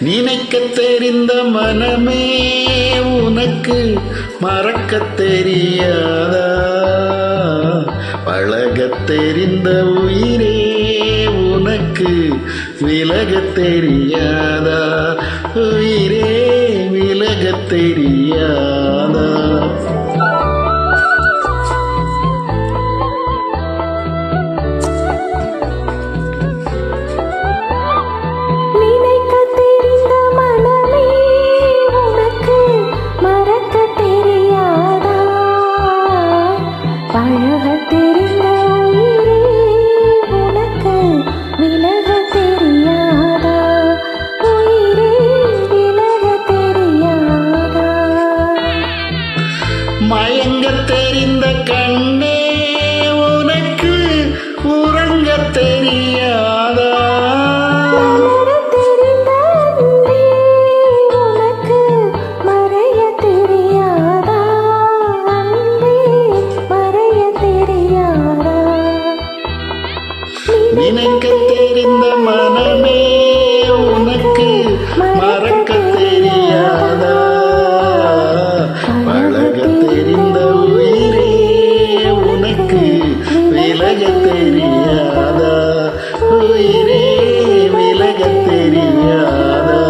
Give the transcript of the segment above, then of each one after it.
நினைக்க தெரிந்த மனமே உனக்கு மறக்க தெரியாதா? பழக தெரிந்த உயிரே உனக்கு விலக தெரியாதா? உயிரே விலக தெரியாதா? மயங்க தெரிந்த கண்ணே உனக்கு உறங்க தெரியாதா? நினைக்க தெரிந்த மனமே உனக்கு மறக்க தெரியாதா? பழக தெரிந்த உயிரே உனக்கு விலக தெரியாதா? உயிரே விலக தெரியாதா?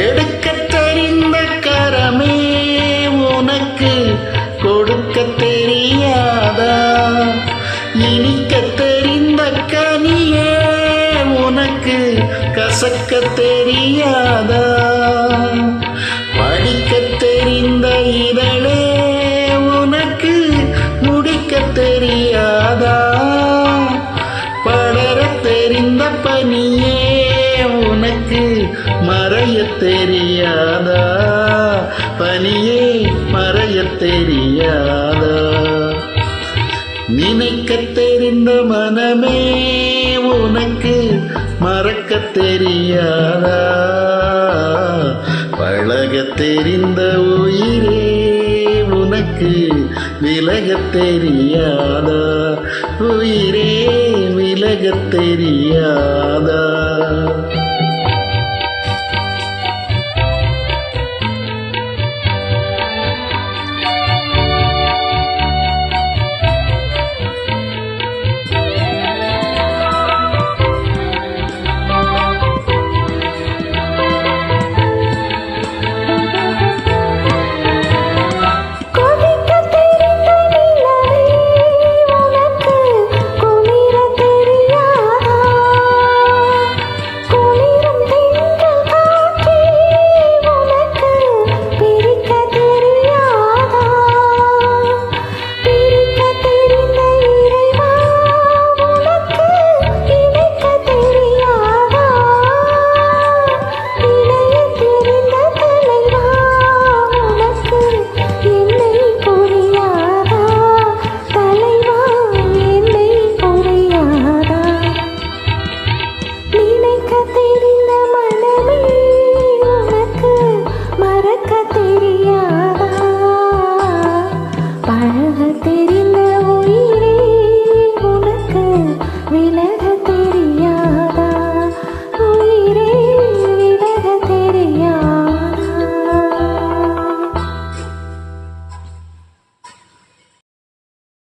எடுக்க தெரிந்த கரமே உனக்கு கொடுக்க தெரியாதா? இனிக்க தெரிந்த கனியே உனக்கு கசக்க தெரியாதா? படிக்க தெரிந்த இதழே உனக்கு முடிக்க தெரியாதா? படர தெரிந்த பனியே உனக்கு மறைய தெரியாதா? பனியே மறைய தெரியாதா? நினைக்க தெரிந்த மனமே உனக்கு மறக்க தெரியாதா? பழக தெரிந்த உயிரே உனக்கு விலக தெரியாதா? உயிரே விலக தெரியாதா?